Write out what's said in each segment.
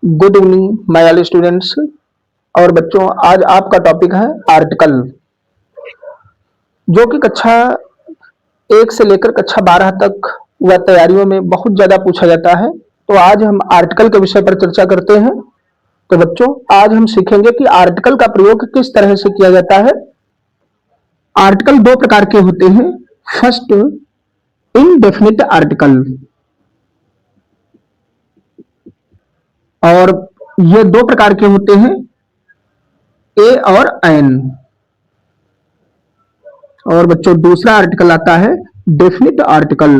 Good evening my all students. और बच्चों, आज आपका टॉपिक है आर्टिकल, जो कि कक्षा 1 से लेकर कक्षा 12 तक व तैयारियों में बहुत ज्यादा पूछा जाता है। तो आज हम आर्टिकल के विषय पर चर्चा करते हैं। तो बच्चों, आज हम सीखेंगे कि आर्टिकल का प्रयोग किस तरह से किया जाता है। आर्टिकल दो प्रकार के होते हैं। फर्स्ट, इनडेफिनिट आर्टिकल, और ये दो प्रकार के होते हैं, ए और एन। और बच्चों, दूसरा आर्टिकल आता है डेफिनिट आर्टिकल,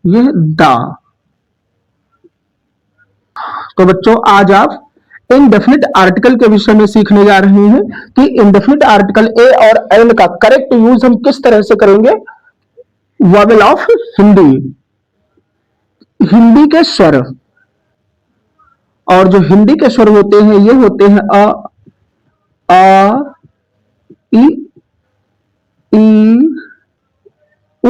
यह द। तो बच्चों, आज आप इनडेफिनिट आर्टिकल के विषय में सीखने जा रहे हैं कि इनडेफिनिट आर्टिकल ए और एन का करेक्ट यूज हम किस तरह से करेंगे। वॉवेल ऑफ हिंदी, हिंदी के स्वर, और जो हिंदी के स्वर होते हैं ये होते हैं आ, ई, उ,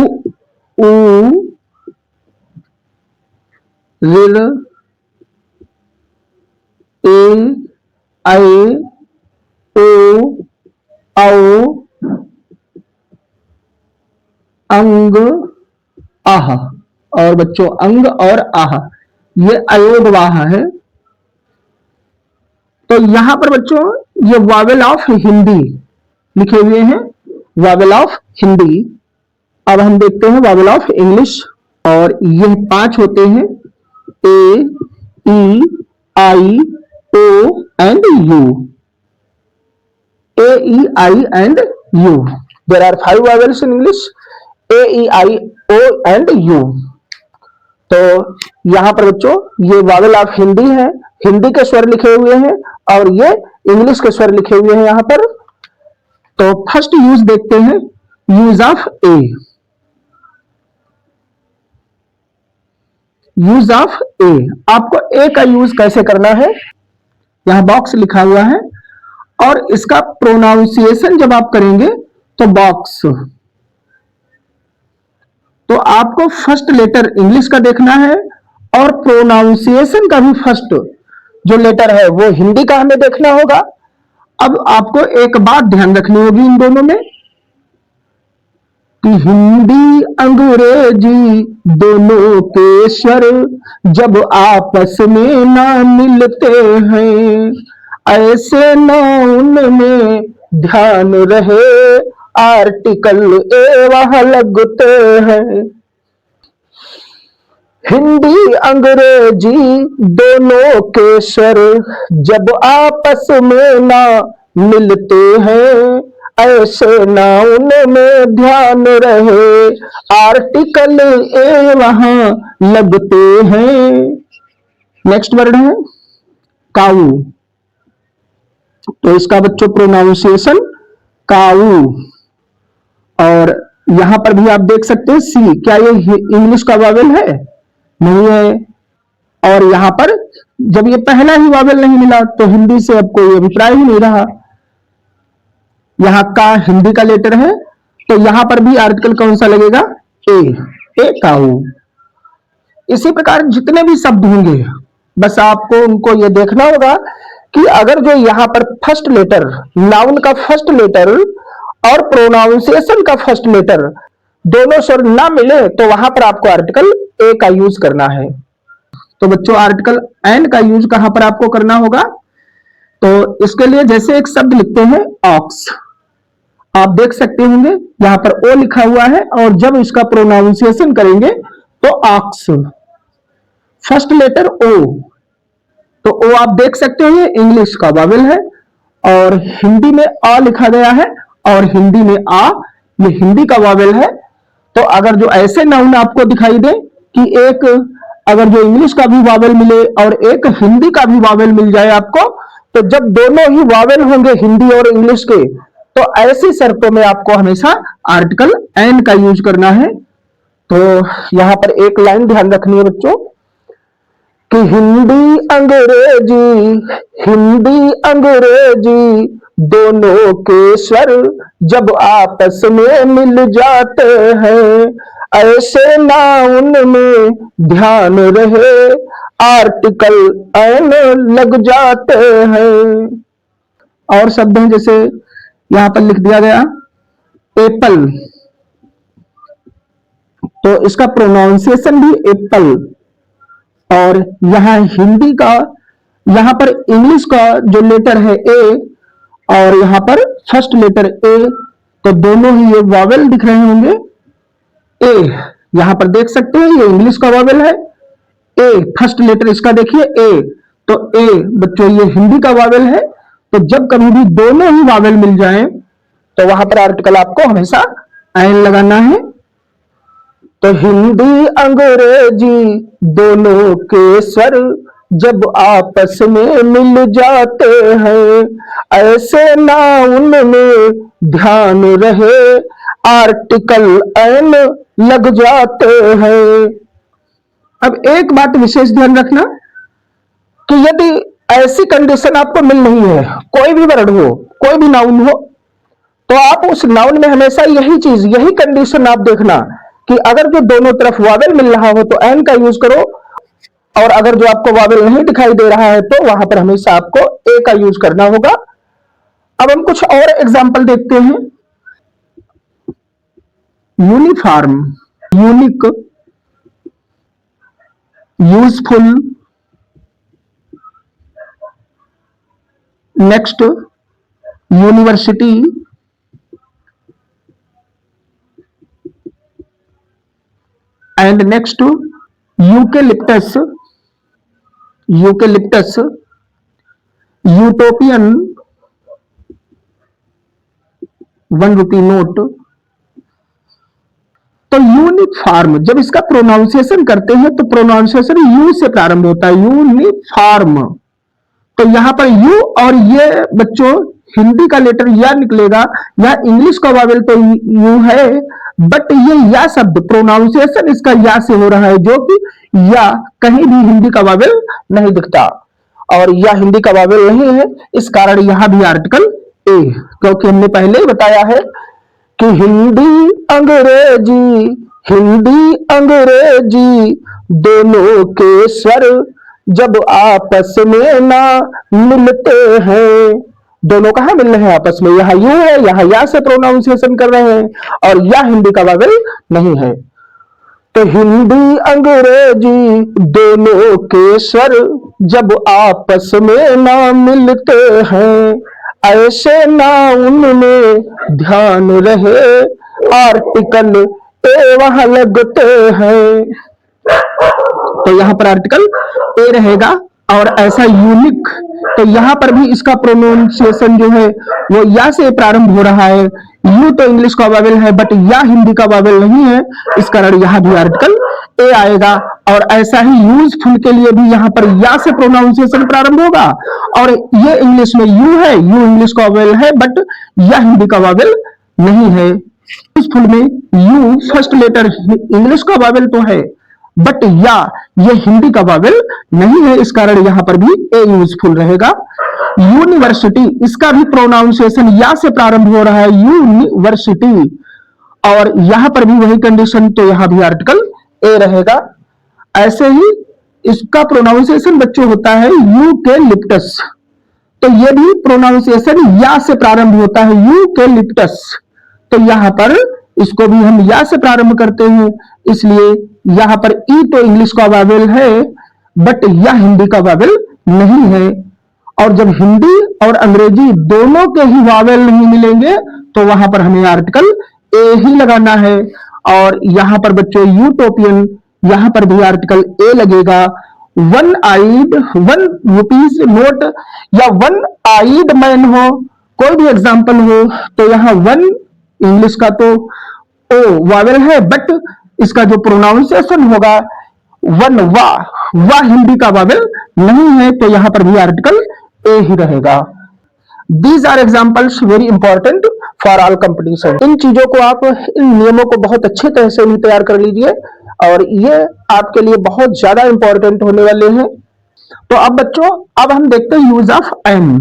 ऋ, ए, ऐ, ओ, औ, अंग, आह। और बच्चों, अंग और आह ये अयोगवाह है। तो यहां पर बच्चों ये वावेल ऑफ हिंदी लिखे हुए हैं, वावेल ऑफ हिंदी। अब हम देखते हैं वावेल ऑफ इंग्लिश, और ये 5 होते हैं, A, E, I, O and U. A, E, I and U. There are 5 vowels in English, A, E, I, O and U. तो यहां पर बच्चों ये वावेल ऑफ हिंदी है, हिंदी के स्वर लिखे हुए हैं, और ये इंग्लिश के स्वर लिखे हुए हैं यहां पर। तो फर्स्ट यूज देखते हैं, use of A. Use of A, आपको ए का यूज कैसे करना है, यहां बॉक्स लिखा हुआ है, और इसका प्रोनाउंसिएशन जब आप करेंगे तो बॉक्स, तो आपको फर्स्ट लेटर इंग्लिश का देखना है, और प्रोनाउंसिएशन का भी फर्स्ट जो लेटर है वो हिंदी का हमें देखना होगा। अब आपको एक बात ध्यान रखनी होगी इन दोनों में, कि हिंदी अंग्रेजी दोनों के स्वर जब आपस में ना मिलते हैं, ऐसे नाउन में ध्यान रहे आर्टिकल ए वहां लगते हैं। हिंदी अंग्रेजी दोनों के स्वर जब आपस में ना मिलते हैं, ऐसे नाउन में ध्यान रहे आर्टिकल ए वहां लगते हैं। नेक्स्ट वर्ड है काऊ। तो इसका बच्चों प्रोनाउंसिएशन काऊ, और यहां पर भी आप देख सकते हैं सी, क्या ये इंग्लिश का वावेल है? नहीं है। और यहां पर जब ये पहला ही वावेल नहीं मिला तो हिंदी से अब कोई अभिप्राय ही नहीं रहा। यहां का हिंदी का लेटर है, तो यहां पर भी आर्टिकल कौन सा लगेगा? ए काऊ। इसी प्रकार जितने भी शब्द होंगे, बस आपको उनको ये देखना होगा कि अगर जो यहां पर फर्स्ट लेटर, नाउन का फर्स्ट लेटर और प्रोनाउंसिएशन का फर्स्ट लेटर दोनों स्वर ना मिले तो वहां पर आपको आर्टिकल ए का यूज करना है। तो बच्चों, आर्टिकल एन का यूज कहां पर आपको करना होगा? तो इसके लिए जैसे एक शब्द लिखते हैं ऑक्स, आप देख सकते होंगे यहां पर ओ लिखा हुआ है, और जब इसका प्रोनाउंसिएशन करेंगे तो ऑक्स, फर्स्ट लेटर ओ। तो ओ आप देख सकते हो ये इंग्लिश का वावेल है, और हिंदी में आ लिखा गया है, और हिंदी में आ ये हिंदी का वावेल है। तो अगर जो ऐसे नाउन आपको दिखाई दे कि एक अगर जो इंग्लिश का भी वावेल मिले और एक हिंदी का भी वावेल मिल जाए आपको, तो जब दोनों ही वावेल होंगे हिंदी और इंग्लिश के, तो ऐसी शर्तों में आपको हमेशा आर्टिकल एन का यूज करना है। तो यहां पर एक लाइन ध्यान रखनी है बच्चों, कि हिंदी अंग्रेजी दोनों के स्वर जब आपस में मिल जाते हैं, ऐसे नाउन में ध्यान रहे आर्टिकल एन लग जाते हैं। और शब्द हैं जैसे यहां पर लिख दिया गया एप्पल, तो इसका प्रोनाउंसिएशन भी एप्पल। और यहां हिंदी का, यहां पर इंग्लिश का जो लेटर है ए और यहां पर फर्स्ट लेटर ए, तो दोनों ही ये वॉवेल दिख रहे होंगे। ए यहां पर देख सकते हैं ये इंग्लिश का वॉवेल है, ए फर्स्ट लेटर इसका देखिए ए, तो ए बच्चों ये हिंदी का वॉवेल है। तो जब कभी भी दोनों ही वॉवेल मिल जाएं तो वहां पर आर्टिकल आपको हमेशा एन लगाना है। तो हिंदी अंग्रेजी दोनों के स्वर जब आपस में मिल जाते हैं, ऐसे नाउन में ध्यान रहे आर्टिकल एन लग जाते हैं। अब एक बात विशेष ध्यान रखना कि यदि ऐसी कंडीशन आपको मिल रही है, कोई भी वर्ड हो, कोई भी नाउन हो, तो आप उस नाउन में हमेशा यही चीज, यही कंडीशन आप देखना कि अगर जो दोनों तरफ वावेल मिल रहा हो तो एन का यूज करो, और अगर जो आपको वावेल नहीं दिखाई दे रहा है तो वहां पर हमेशा आपको ए का यूज करना होगा। अब हम कुछ और एग्जाम्पल देखते हैं। Uniform, unique, useful, next university, and next eucalyptus, eucalyptus, utopian, 1 rupee note. तो यूनिफॉर्म जब इसका प्रोनाउंसिएशन करते हैं तो प्रोनाउंसिएशन यू से प्रारंभ होता है, यूनिफॉर्म। तो यहां पर यू और ये बच्चों हिंदी का लेटर या निकलेगा, या इंग्लिश का वावेल तो यू है, बट ये या शब्द प्रोनाउंसिएशन इसका या से हो रहा है, जो कि या कहीं भी हिंदी का वावेल नहीं दिखता, और या हिंदी का वावेल नहीं है, इस कारण यहां भी आर्टिकल ए, क्योंकि हमने पहले ही बताया है कि हिंदी अंग्रेजी, हिंदी अंग्रेजी दोनों के स्वर जब आपस में ना मिलते हैं, दोनों कहां मिल रहे हैं आपस में, यहां यू है, यहां या से प्रोनाउंसिएशन कर रहे हैं, और या हिंदी का वावेल नहीं है। तो हिंदी अंग्रेजी दोनों के स्वर जब आपस में ना मिलते हैं, ऐसे नाउन में ध्यान रहे आर्टिकल ए वहां लगते हैं। तो यहां पर आर्टिकल ए रहेगा, और ऐसा यूनिक, तो यहां पर भी इसका प्रोनाउंसिएशन जो है वो या से प्रारंभ हो रहा है। यू तो इंग्लिश का वावेल है, बट या हिंदी का वावेल नहीं है, इस कारण यहां भी आर्टिकल ए आएगा। और ऐसा ही यूजफुल के लिए भी यहां पर या से प्रोनाउंसिएशन प्रारंभ होगा, और ये इंग्लिश में यू है, यू इंग्लिश का वावेल है, बट या हिंदी का वावेल नहीं है। यूजफुल में यू फर्स्ट लेटर इंग्लिश का वावेल तो है, बट या ये हिंदी का वावेल नहीं है, इस कारण यहां पर भी ए यूजफुल रहेगा। यूनिवर्सिटी, इसका भी प्रोनाउंसिएशन या से प्रारंभ हो रहा है, यूनिवर्सिटी, और यहां पर भी वही कंडीशन, तो यहां भी आर्टिकल ए रहेगा। ऐसे ही इसका प्रोनाउंसिएशन बच्चों होता है यूकेलिप्टस, तो ये भी प्रोनाउंसिएशन या से प्रारंभ होता है, यूकेलिप्टस। तो यहां पर इसको भी हम या से प्रारंभ करते हैं, इसलिए यहां पर ई तो इंग्लिश का वावेल है, बट या हिंदी का वावेल नहीं है। और जब हिंदी और अंग्रेजी दोनों के ही वावेल नहीं मिलेंगे तो वहां पर हमें आर्टिकल ए ही लगाना है। और यहां पर बच्चों यूटोपियन, यहां पर भी आर्टिकल ए लगेगा। 1 आइड, 1 रुपीज नोट, या 1 आइड मैन हो, कोई भी एग्जाम्पल हो, तो यहां 1 इंग्लिश का तो ओ वावेल है, बट इसका जो प्रोनाउंसिएशन होगा 1 वाह हिंदी का वावेल नहीं है, तो यहां पर भी आर्टिकल ए ही रहेगा। These are examples very important for all competition. इन चीजों को आप, इन नियमों को बहुत अच्छे तरह से भी तैयार कर लीजिए, और ये आपके लिए बहुत ज्यादा इंपॉर्टेंट होने वाले हैं। तो अब बच्चों, अब हम देखते हैं यूज ऑफ एन।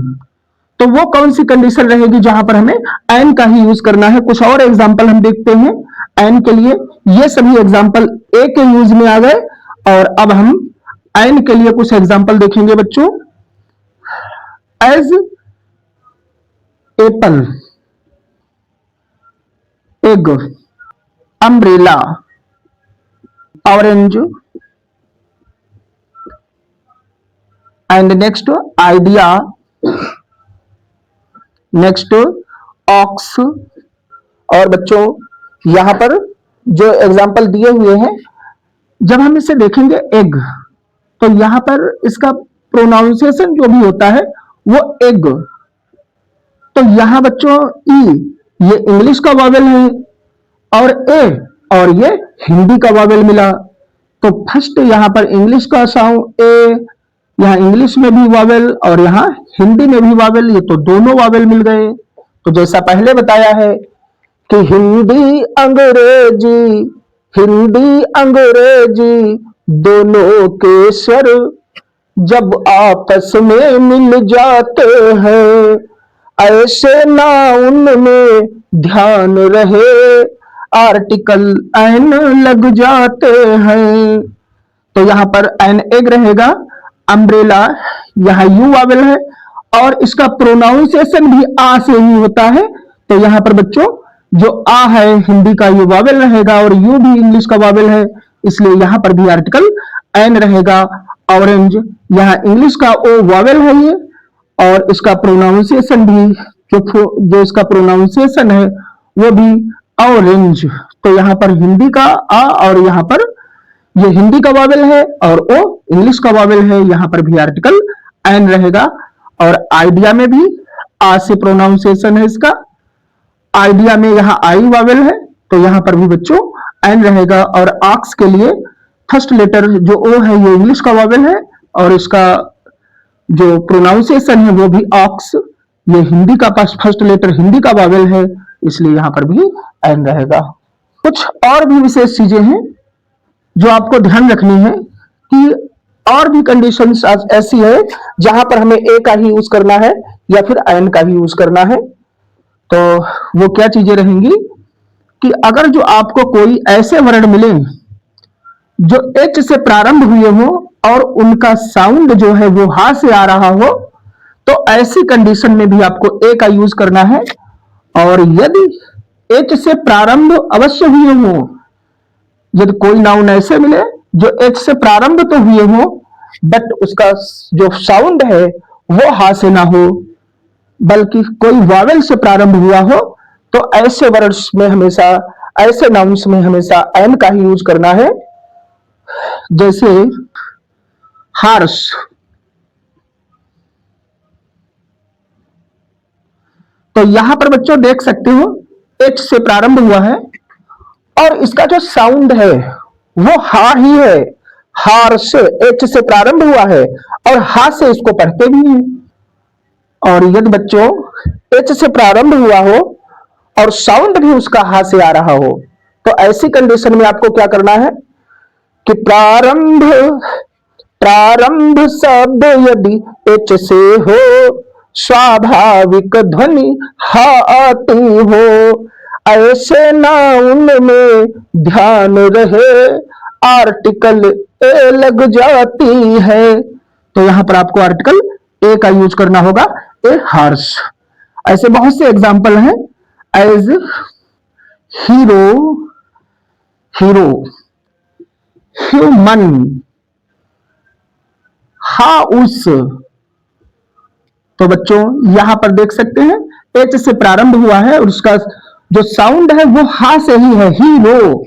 तो वो कौन सी कंडीशन रहेगी जहां पर हमें एन का ही यूज करना है। कुछ और एग्जाम्पल हम देखते हैं एन के लिए। ये सभी एग्जाम्पल ए के यूज में आ गए, और अब हम एन के लिए कुछ एग्जाम्पल देखेंगे बच्चों। As apple, egg, umbrella, orange, and next idea, next ox. और बच्चों यहां पर जो एग्जाम्पल दिए हुए हैं, जब हम इसे देखेंगे एग, तो यहां पर इसका प्रोनाउंसिएशन जो भी होता है वो एग। तो यहां बच्चों ई, ये इंग्लिश का वावेल है, और ए, और ये हिंदी का वावेल मिला। तो फर्स्ट यहां पर इंग्लिश का साउंड ए, यहां इंग्लिश में भी वावेल और यहां हिंदी में भी वावेल, ये तो दोनों वावेल मिल गए। तो जैसा पहले बताया है कि हिंदी अंग्रेजी दोनों के स्वर जब आपस में मिल जाते हैं, ऐसे नाउन में ध्यान रहे, आर्टिकल एन लग जाते हैं। तो यहां पर एन एग रहेगा, अम्ब्रेला यहां यू वावेल है, और इसका प्रोनाउंसिएशन भी आ से ही होता है। तो यहां पर बच्चों जो आ है हिंदी का ये वावेल रहेगा, और यू भी इंग्लिश का वावेल है, इसलिए यहां पर भी आर्टिकल एन रहेगा। ऑरेंज, यहां इंग्लिश का ओ वावेल है ये, और इसका प्रोनाउंसिएशन भी जो इसका प्रोनाउंसिएशन है वो भी ऑरेंज। तो यहां पर हिंदी का आ, और यहां पर ये हिंदी का वावेल है और ओ इंग्लिश का वावेल है, यहां पर भी आर्टिकल एन रहेगा। और आइडिया में भी आ से प्रोनाउंसिएशन है इसका, आइडिया में यहां आई वावेल है, तो यहां पर भी बच्चों एन रहेगा। और आक्स के लिए फर्स्ट लेटर जो ओ है ये इंग्लिश का वावेल है, और इसका जो प्रोनाउंसिएशन है वो भी ऑक्स, ये हिंदी का फर्स्ट लेटर हिंदी का वावेल है, इसलिए यहां पर भी एन रहेगा। कुछ और भी विशेष चीजें हैं जो आपको ध्यान रखनी है कि और भी कंडीशंस ऐसी है जहां पर हमें ए का ही यूज करना है या फिर एन का ही यूज करना है। तो वो क्या चीजें रहेंगी कि अगर जो आपको कोई ऐसे वर्ड मिले जो एच से प्रारंभ हुए हो और उनका साउंड जो है वो हा से आ रहा हो, तो ऐसी कंडीशन में भी आपको ए का यूज करना है। और यदि एच से प्रारंभ अवश्य हुए हो, यदि कोई नाउन ऐसे मिले जो एच से प्रारंभ तो हुए हो बट उसका जो साउंड है वो हा से ना हो बल्कि कोई वावेल से प्रारंभ हुआ हो, तो ऐसे वर्ड्स में हमेशा, ऐसे नाउन्स में हमेशा एन का ही यूज करना है। जैसे हार्श, तो यहां पर बच्चों देख सकते हो एच से प्रारंभ हुआ है और इसका जो साउंड है वो हा ही है, हार से, एच से प्रारंभ हुआ है और हा से इसको पढ़ते भी हैं। और यदि बच्चों एच से प्रारंभ हुआ हो और साउंड भी उसका हा से आ रहा हो, तो ऐसी कंडीशन में आपको क्या करना है कि प्रारंभ प्रारंभ शब्द यदि एच से हो, स्वाभाविक ध्वनि हा आती हो, ऐसे नाउन में ध्यान रहे, आर्टिकल ए लग जाती है। तो यहां पर आपको आर्टिकल ए का यूज करना होगा, ए हार्श। ऐसे बहुत से एग्जाम्पल हैं, as hero, hero, human, house. तो बच्चों यहां पर देख सकते हैं एच से प्रारंभ हुआ है और उसका जो साउंड है वो हा से ही है, हीरो।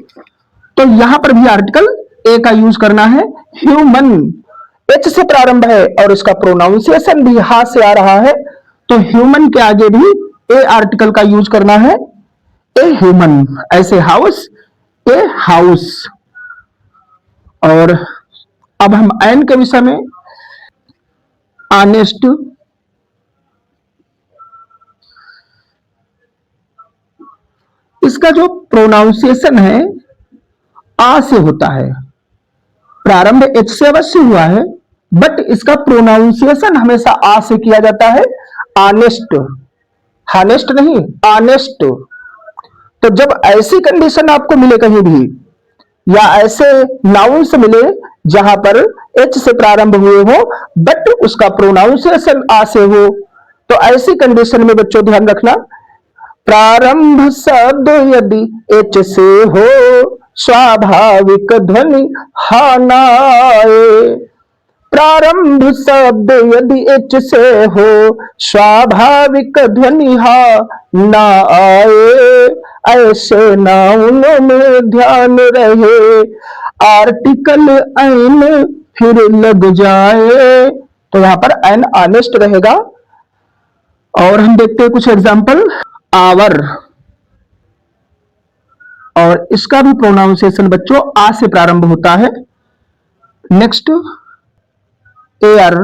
तो यहां पर भी आर्टिकल ए का यूज करना है। ह्यूमन एच से प्रारंभ है और इसका प्रोनाउंसिएशन भी हा से आ रहा है, तो ह्यूमन के आगे भी ए आर्टिकल का यूज करना है, ए ह्यूमन। ऐसे हाउस, ए हाउस। और अब हम एन के विषय में, ऑनेस्ट, इसका जो प्रोनाउंसिएशन है आ से होता है, प्रारंभ एच से अवश्य हुआ है बट इसका प्रोनाउंसिएशन हमेशा आ से किया जाता है, ऑनेस्ट, हानेस्ट नहीं, ऑनेस्ट। तो जब ऐसी कंडीशन आपको मिले कहीं भी या ऐसे नाउन से मिले जहां पर एच से प्रारंभ हुए हो बट उसका प्रोनाउंसिएशन आ से हो। तो ऐसी कंडीशन में बच्चों ध्यान रखना, प्रारंभ शब्द यदि एच से हो स्वाभाविक ध्वनि हा ना आए। प्रारंभ शब्द यदि एच से हो स्वाभाविक ध्वनि हा ना आए। ऐसे नाउनों में ध्यान रहे आर्टिकल एन फिर लग जाए। तो यहां पर एन ऑनेस्ट रहेगा। और हम देखते हैं कुछ एग्जांपल। आवर, और इसका भी प्रोनाउंसिएशन बच्चों आ से प्रारंभ होता है। नेक्स्ट एयर,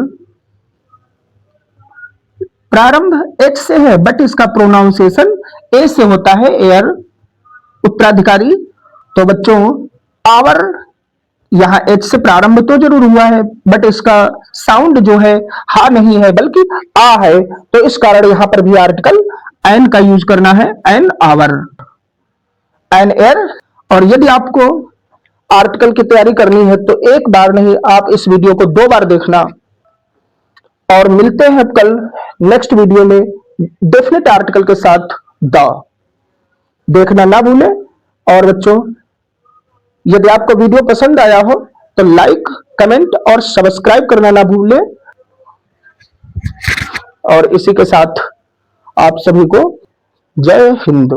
प्रारंभ एच से है बट इसका प्रोनाउंसिएशन ए से होता है, एयर उत्तराधिकारी। तो बच्चों आवर यहां एच से प्रारंभ तो जरूर हुआ है बट इसका साउंड जो है हा नहीं है बल्कि आ है। तो इस कारण यहां पर भी आर्टिकल एन का यूज करना है, एन आवर, एन एयर। और यदि आपको आर्टिकल की तैयारी करनी है तो एक बार नहीं, आप इस वीडियो को 2 बार देखना। और मिलते हैं कल नेक्स्ट वीडियो में डेफिनेट आर्टिकल के साथ द, देखना ना भूलें। और बच्चों यदि आपको वीडियो पसंद आया हो तो लाइक, कमेंट और सब्सक्राइब करना ना भूलें। और इसी के साथ आप सभी को जय हिंद।